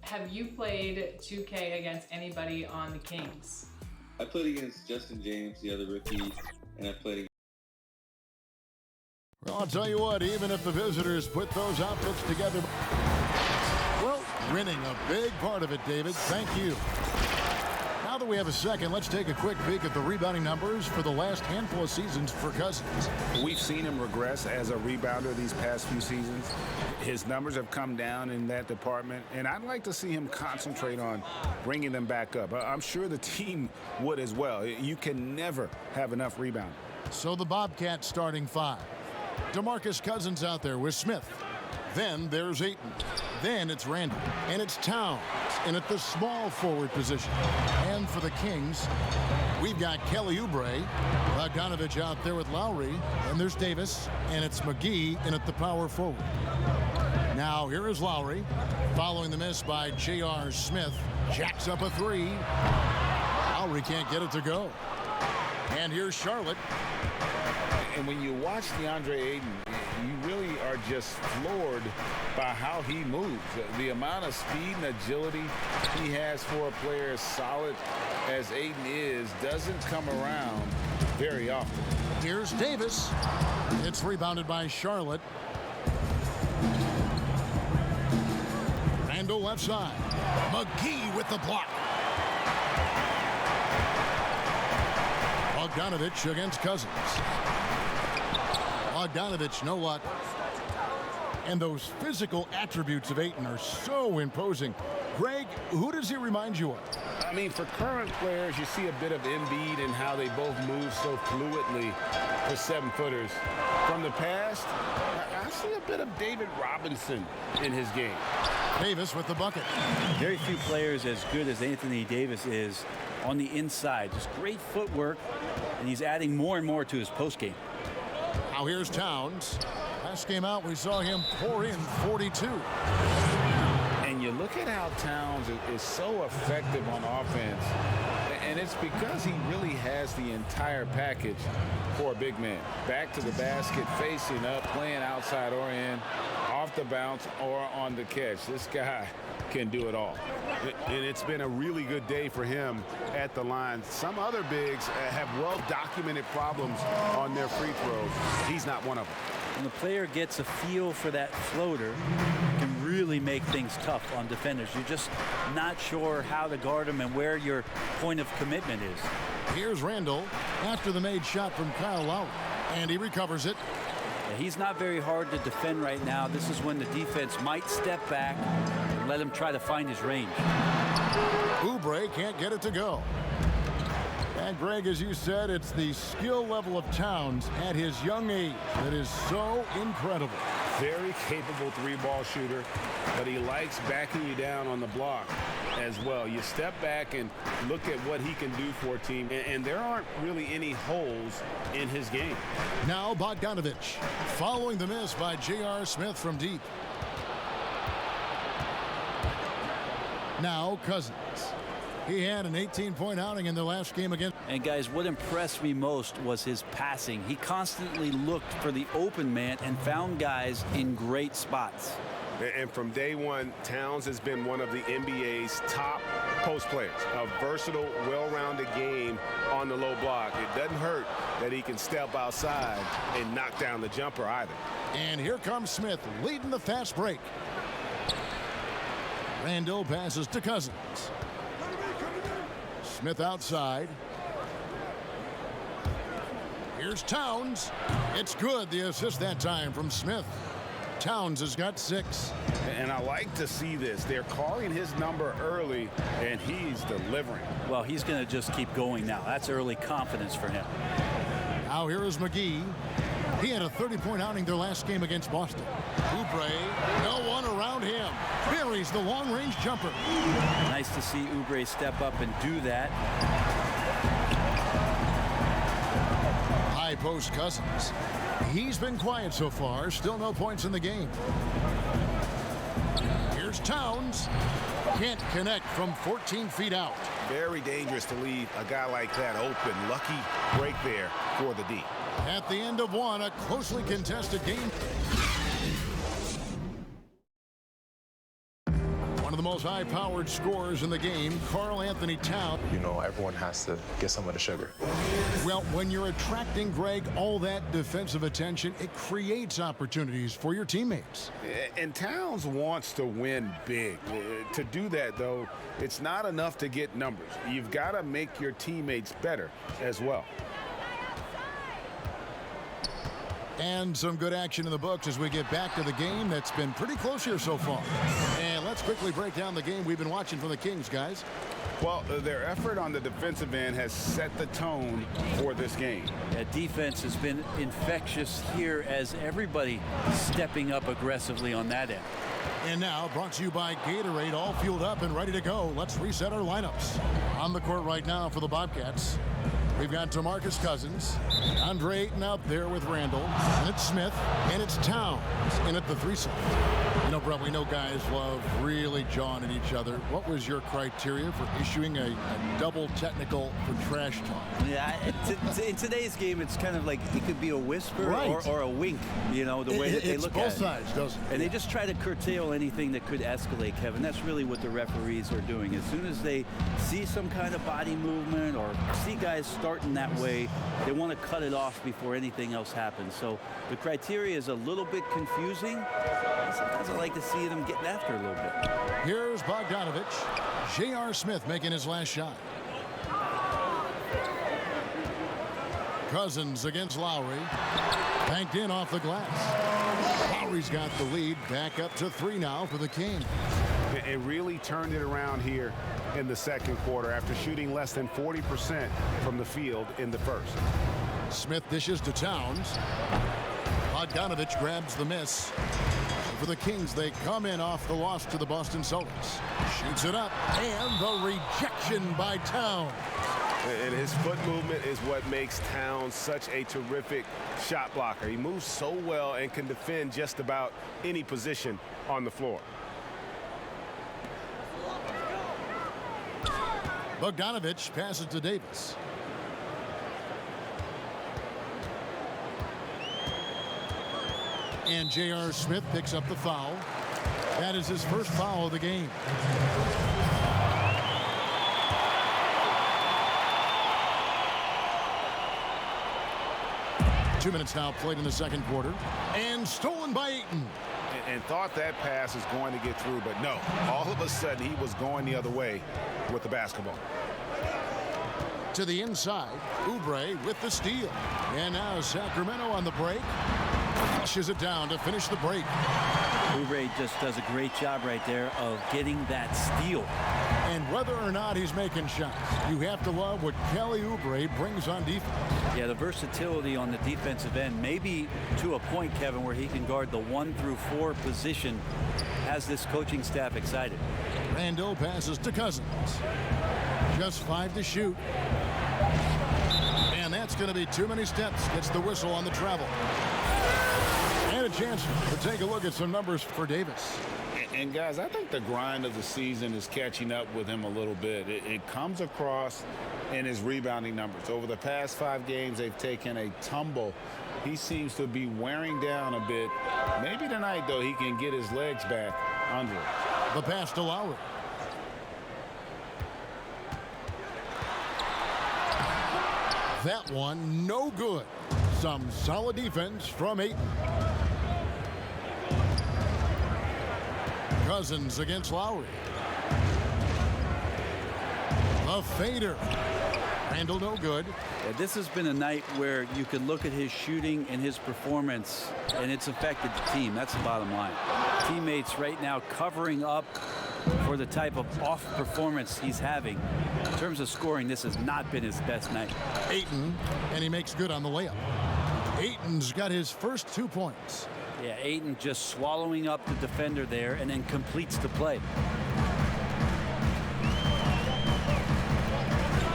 Have you played 2K against anybody on the Kings? I played against Justin James, the other rookie, and I played against... Well, I'll tell you what, even if the visitors put those outfits together, well, winning a big part of it, David. Thank you. Now that we have a second, let's take a quick peek at the rebounding numbers for the last handful of seasons for Cousins. We've seen him regress as a rebounder these past few seasons. His numbers have come down in that department, and I'd like to see him concentrate on bringing them back up. I'm sure the team would as well. You can never have enough rebounding. So the Bobcats starting five. DeMarcus Cousins out there with Smith. Then there's Ayton. Then it's Randall. And it's Towns in at the small forward position. And for the Kings, we've got Kelly Oubre, Bogdanovich out there with Lowry. And there's Davis. And it's McGee in at the power forward. Now here is Lowry. Following the miss by J.R. Smith. Jacks up a three. Lowry can't get it to go. And here's Charlotte. And when you watch DeAndre Ayton, you really are just floored by how he moves. The amount of speed and agility he has for a player as solid as Ayton is doesn't come around very often. Here's Davis. It's rebounded by Charlotte. Randall left side. McGee with the block. Bogdanovich against Cousins. Bogdanovich, no luck. And those physical attributes of Ayton are so imposing. Greg, who does he remind you of? I mean, for current players, you see a bit of Embiid and how they both move so fluidly for 7-footers. From the past, I see a bit of David Robinson in his game. Davis with the bucket. Very few players as good as Anthony Davis is on the inside. Just great footwork, and he's adding more and more to his postgame. Now here's Towns. Last game out, we saw him pour in 42. And you look at how Towns is so effective on offense, and it's because he really has the entire package for a big man. Back to the basket, facing up, playing outside or in, off the bounce or on the catch. This guy can do it all. And it's been a really good day for him at the line. Some other bigs have well-documented problems on their free throws. He's not one of them. When the player gets a feel for that floater, it can really make things tough on defenders. You're just not sure how to guard him and where your point of commitment is. Here's Randall after the made shot from Kyle Lowry, and he recovers it. He's not very hard to defend right now. This is when the defense might step back and let him try to find his range. Oubre can't get it to go. And Greg, as you said, it's the skill level of Towns at his young age that is so incredible. Very capable three-ball shooter, but he likes backing you down on the block as well. You step back and look at what he can do for a team, and there aren't really any holes in his game. Now Bogdanovich, following the miss by J.R. Smith from deep. Now Cousins. He had an 18-point outing in the last game against. And guys, what impressed me most was his passing. He constantly looked for the open man and found guys in great spots. And from day one, Towns has been one of the NBA's top post players. A versatile, well-rounded game on the low block. It doesn't hurt that he can step outside and knock down the jumper either. And here comes Smith leading the fast break. Randall passes to Cousins. Smith outside. Here's Towns. It's good. The assist that time from Smith. Towns has got 6. And I like to see this. They're calling his number early, and he's delivering. Well, he's going to just keep going now. That's early confidence for him. Now here is McGee. He had a 30-point outing their last game against Boston. Oubre, no one around him. Buries the long-range jumper. Nice to see Oubre step up and do that. High post Cousins. He's been quiet so far. Still no points in the game. Here's Towns. Can't connect from 14 feet out. Very dangerous to leave a guy like that open. Lucky break there for the D. At the end of one, a closely contested game. One of the most high-powered scorers in the game, Karl Anthony Towns. You know, everyone has to get some of the sugar. Well, when you're attracting, Greg, all that defensive attention, it creates opportunities for your teammates. And Towns wants to win big. To do that, though, it's not enough to get numbers. You've got to make your teammates better as well. And some good action in the books as we get back to the game that's been pretty close here so far. And let's quickly break down the game we've been watching from the Kings, guys. Well, their effort on the defensive end has set the tone for this game. Yeah, defense has been infectious here as everybody stepping up aggressively on that end. And now, brought to you by Gatorade, all fueled up and ready to go. Let's reset our lineups. On the court right now for the Bobcats, we've got DeMarcus Cousins, Andre Ayton out there with Randall, and it's Smith, and it's Towns in at the threesome. You know, bro, we know guys love really jawing at each other. What was your criteria for issuing a double technical for trash talk? Yeah, in today's game, it's kind of like it could be a whisper or a wink, you know, the way that they look at it. It's both sides, doesn't it? And they just try to curtail anything that could escalate, Kevin. That's really what the referees are doing. As soon as they see some kind of body movement or see guys starting that way, they want to cut it off before anything else happens. So the criteria is a little bit confusing. Sometimes I like to see them getting after a little bit. Here's Bogdanovich. J.R. Smith making his last shot. Cousins against Lowry. Banked in off the glass. Lowry's got the lead. Back up to 3 now for the Kings. It really turned it around here in the second quarter after shooting less than 40% from the field in the first. Smith dishes to Towns. Bogdanovich grabs the miss. For the Kings, they come in off the loss to the Boston Celtics. Shoots it up, and the rejection by Towns. And his foot movement is what makes Towns such a terrific shot blocker. He moves so well and can defend just about any position on the floor. Bogdanovich passes to Davis. And J.R. Smith picks up the foul. That is his first foul of the game. Two minutes now played in the second quarter. And stolen by Ayton. And thought that pass was going to get through, but no. All of a sudden, he was going the other way with the basketball. To the inside, Oubre with the steal. And now Sacramento on the break. Pushes it down to finish the break. Oubre just does a great job right there of getting that steal. And whether or not he's making shots, you have to love what Kelly Oubre brings on defense. Yeah, the versatility on the defensive end, maybe to a point, Kevin, where he can guard the 1 through 4 position, has this coaching staff excited. Randall passes to Cousins. Just 5 to shoot. And that's going to be too many steps. Gets the whistle on the travel. And a chance to take a look at some numbers for Davis. And guys, I think the grind of the season is catching up with him a little bit. It comes across in his rebounding numbers. Over the past 5 games, they've taken a tumble. He seems to be wearing down a bit. Maybe tonight, though, he can get his legs back under it. The pass to Lowry. That one, no good. Some solid defense from Ayton. Cousins against Lowry. A fader. Randall no good. Yeah, this has been a night where you could look at his shooting and his performance, and it's affected the team. That's the bottom line. Teammates right now covering up for the type of off performance he's having. In terms of scoring, this has not been his best night. Ayton, and he makes good on the layup. Ayton's got his first 2 points. Yeah, Ayton just swallowing up the defender there and then completes the play.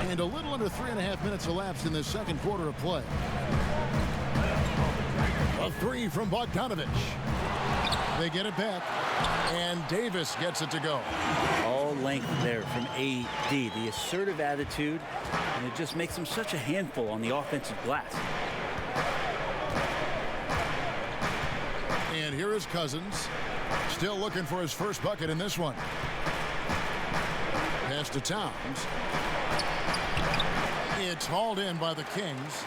And a little under 3.5 minutes elapsed in the second quarter of play. A 3 from Bogdanovich. They get it back, and Davis gets it to go. All length there from AD. The assertive attitude, and it just makes him such a handful on the offensive glass. And here is Cousins, still looking for his first bucket in this one. Pass to Towns. It's hauled in by the Kings.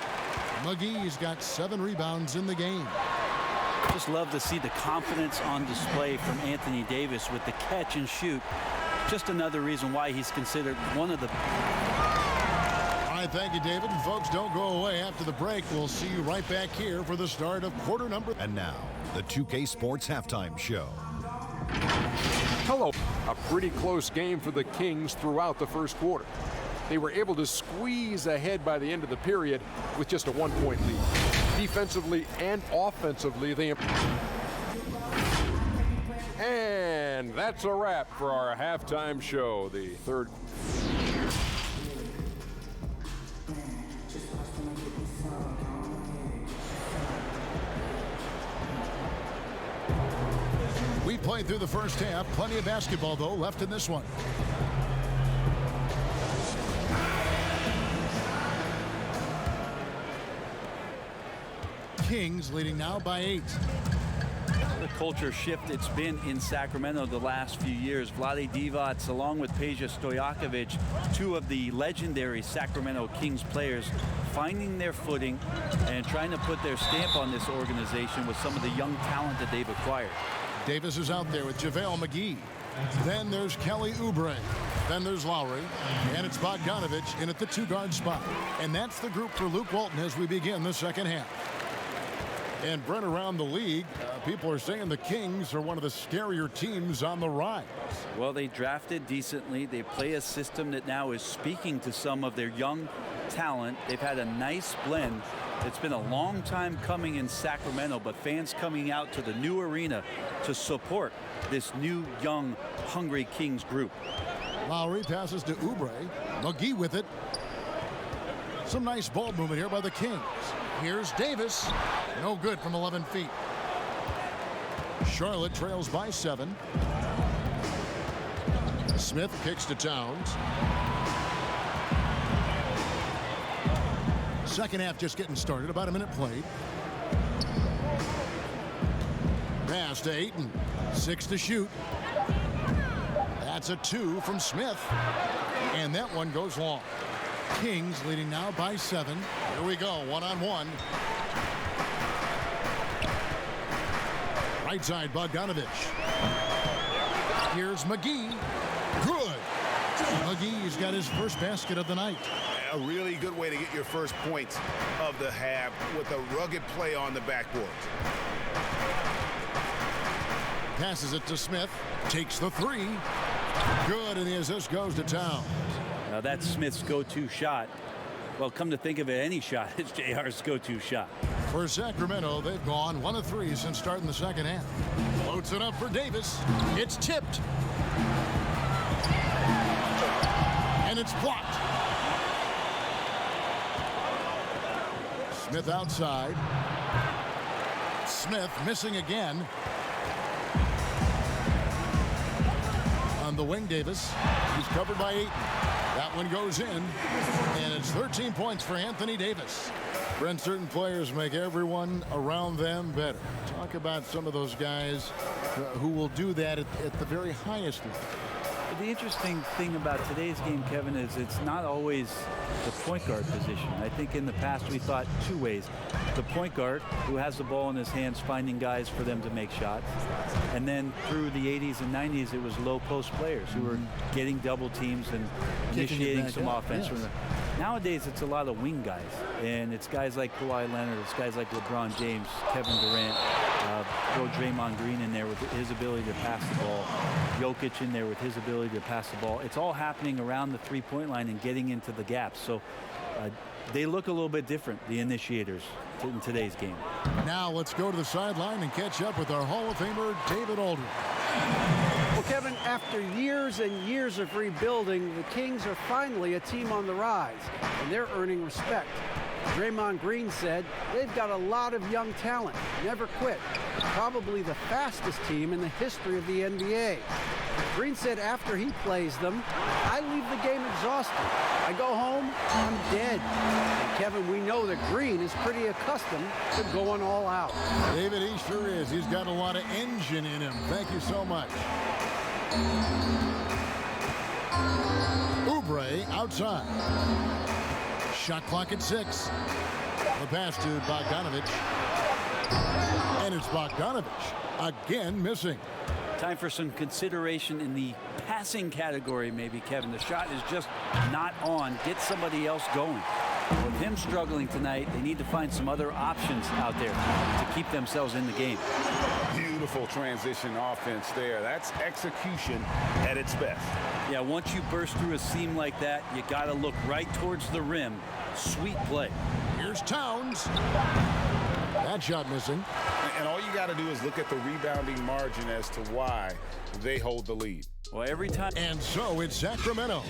McGee's got 7 rebounds in the game. Just love to see the confidence on display from Anthony Davis with the catch and shoot. Just another reason why he's considered one of the... All right, thank you, David. And folks, don't go away after the break. We'll see you right back here for the start of quarter number. And now, the 2K Sports Halftime Show. Hello. A pretty close game for the Kings throughout the first quarter. They were able to squeeze ahead by the end of the period with just a 1-point lead. Defensively and offensively, they improved. And that's a wrap for our halftime show. The third. We played through the first half. Plenty of basketball, though, left in this one. Kings leading now by 8. The culture shift it's been in Sacramento the last few years. Vlade Divac along with Peja Stojakovic, 2 of the legendary Sacramento Kings players, finding their footing and trying to put their stamp on this organization with some of the young talent that they've acquired. Davis is out there with JaVale McGee. Then there's Kelly Oubre. Then there's Lowry. And it's Bogdanovic in at the 2-guard spot. And that's the group for Luke Walton as we begin the second half. And Brent, around the league, people are saying the Kings are one of the scarier teams on the rise. Well, they drafted decently. They play a system that now is speaking to some of their young talent. They've had a nice blend. It's been a long time coming in Sacramento, but fans coming out to the new arena to support this new, young, hungry Kings group. Lowry passes to Oubre. McGee with it. Some nice ball movement here by the Kings. Here's Davis. No good from 11 feet. Charlotte trails by 7. Smith kicks to Towns. Second half just getting started. About a minute played. Pass to Ayton. 6 to shoot. That's a 2 from Smith. And that one goes long. Kings leading now by 7. Here we go, 1-on-1. Right side, Bogdanovic. Here's McGee. Good. McGee's got his first basket of the night. A really good way to get your first points of the half with a rugged play on the backboard. Passes it to Smith. Takes the 3. Good, and the assist goes to Towns. Now that's Smith's go-to shot. Well, come to think of it, any shot is JR's go-to shot. For Sacramento, they've gone 1 of 3 since starting the second half. Floats it up for Davis. It's tipped. And it's blocked. Smith outside. Smith missing again. On the wing, Davis. He's covered by 8. That one goes in, and it's 13 points for Anthony Davis. Brent, certain players make everyone around them better. Talk about some of those guys who will do that at the very highest level. The interesting thing about today's game, Kevin, is it's not always the point guard position. I think in the past we thought 2 ways. The point guard, who has the ball in his hands, finding guys for them to make shots. And then through the 80s and 90s, it was low post players who were getting double teams and initiating some offense. Yes. Nowadays, it's a lot of wing guys. And it's guys like Kawhi Leonard, it's guys like LeBron James, Kevin Durant, throw Draymond Green in there with his ability to pass the ball, Jokic in there with his ability to pass the ball. It's all happening around the three-point line and getting into the gaps. So they look a little bit different, the initiators, in today's game. Now let's go to the sideline and catch up with our Hall of Famer, David Aldridge. Well, Kevin, after years and years of rebuilding, the Kings are finally a team on the rise, and they're earning respect. Draymond Green said they've got a lot of young talent. Never quit. Probably the fastest team in the history of the NBA. Green said after he plays them, I leave the game exhausted. I go home, I'm dead. And Kevin, we know that Green is pretty accustomed to going all out. David, he sure is. He's got a lot of engine in him. Thank you so much. Oubre outside. Shot clock at 6. The pass to Bogdanovic. And it's Bogdanovic again missing. Time for some consideration in the passing category, maybe, Kevin. The shot is just not on. Get somebody else going. With him struggling tonight, they need to find some other options out there to keep themselves in the game. Beautiful transition offense there. That's execution at its best. Yeah, once you burst through a seam like that, you got to look right towards the rim. Sweet play. Here's Towns. That shot missing. And all you got to do is look at the rebounding margin as to why they hold the lead. Well, every time. And so it's Sacramento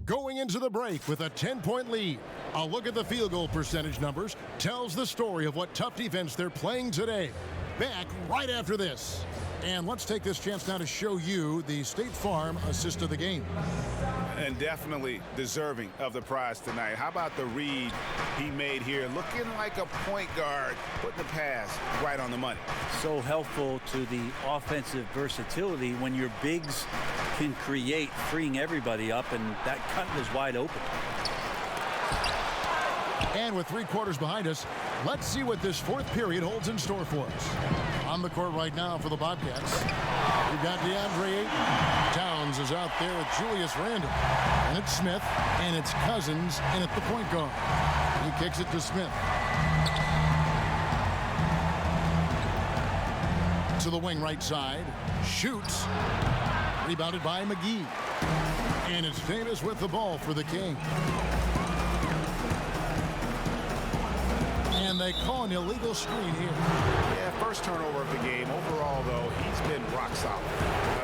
going into the break with a 10-point lead. A look at the field goal percentage numbers tells the story of what tough defense they're playing today. Back right after this. And let's take this chance now to show you the State Farm assist of the game. And definitely deserving of the prize tonight. How about the read he made here? Looking like a point guard, putting the pass right on the money. So helpful to the offensive versatility when your bigs can create, freeing everybody up, and that cut was wide open. And with 3 quarters behind us, let's see what this 4th period holds in store for us. On the court right now for the Bobcats, we've got DeAndre Ayton. Towns is out there with Julius Randle. And it's Smith, and it's Cousins, and at the point guard. He kicks it to Smith. To the wing right side. Shoots. Rebounded by McGee. And it's Davis with the ball for the King. And they call an illegal screen here. Yeah, first turnover of the game. Overall, though, he's been rock solid.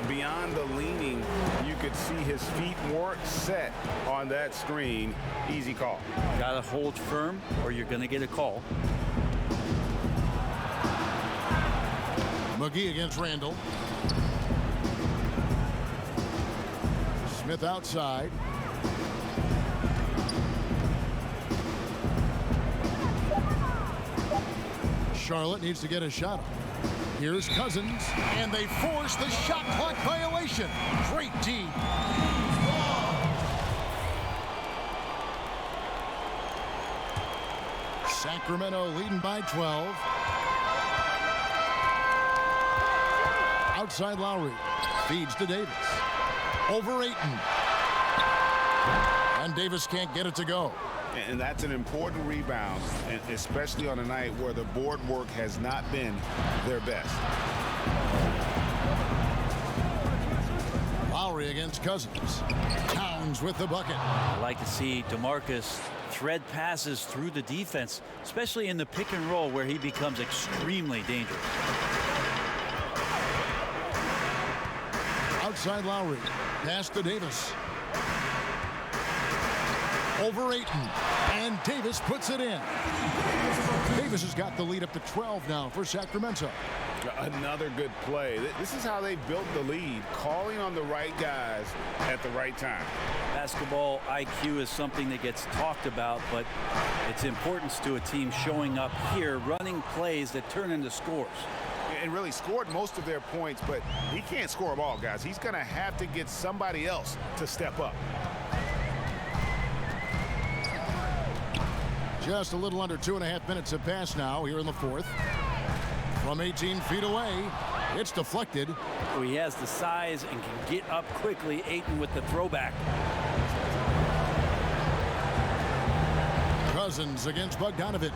Beyond the leaning, you could see his feet weren't set on that screen. Easy call. Got to hold firm or you're going to get a call. McGee against Randall. Smith outside. Charlotte needs to get a shot. Here's Cousins, and they force the shot clock violation. Great D. Sacramento leading by 12. Outside Lowry. Feeds to Davis. Over Ayton. And Davis can't get it to go. And that's an important rebound, and especially on a night where the board work has not been their best. Lowry against Cousins. Towns with the bucket. I like to see DeMarcus thread passes through the defense, especially in the pick and roll where he becomes extremely dangerous. Outside Lowry. Pass to Davis. Over Ayton. And Davis puts it in. Davis has got the lead up to 12 now for Sacramento. Another good play. This is how they built the lead, calling on the right guys at the right time. Basketball IQ is something that gets talked about, but its importance to a team showing up here, running plays that turn into scores. And really scored most of their points, but he can't score them all, guys. He's going to have to get somebody else to step up. Just a little under 2.5 minutes have passed now here in the 4th. From 18 feet away, it's deflected. So he has the size and can get up quickly. Ayton with the throwback. Cousins against Bogdanovic.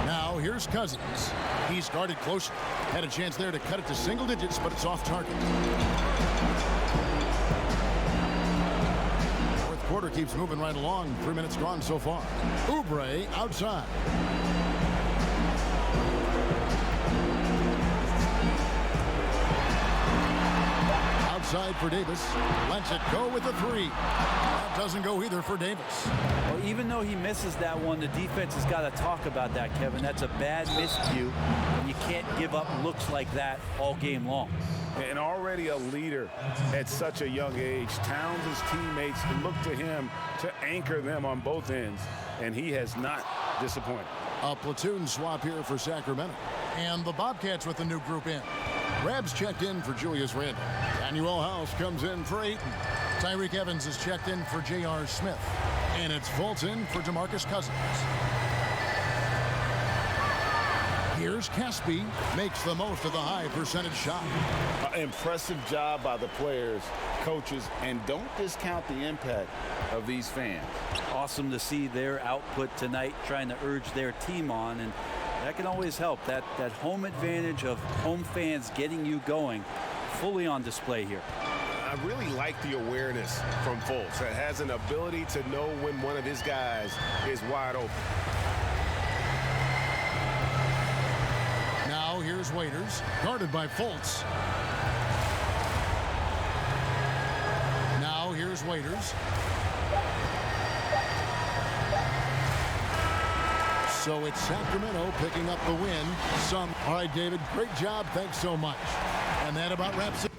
Now here's Cousins. He started close. Had a chance there to cut it to single digits, but it's off target. Quarter keeps moving right along. 3 minutes gone so far. Oubre outside. Outside right for Davis. Lets it go with the three. That doesn't go either for Davis. Well, even though he misses that one, the defense has got to talk about that, Kevin. That's a bad miscue, and you can't give up looks like that all game long. And already a leader at such a young age. Towns' teammates look to him to anchor them on both ends, and he has not disappointed. A platoon swap here for Sacramento. And the Bobcats with the new group in. Rabs checked in for Julius Randle. Daniel House comes in for Ayton. Tyreek Evans is checked in for J.R. Smith. And it's Fultz in for DeMarcus Cousins. Here's Caspi, makes the most of the high percentage shot. Impressive job by the players, coaches, and don't discount the impact of these fans. Awesome to see their output tonight, trying to urge their team on, and that can always help. That home advantage of home fans getting you going, fully on display here. I really like the awareness from Fultz. That has an ability to know when one of his guys is wide open. Now here's Waiters, guarded by Fultz. Now here's Waiters. So it's Sacramento picking up the win. All right, David, great job. Thanks so much. And that about wraps it.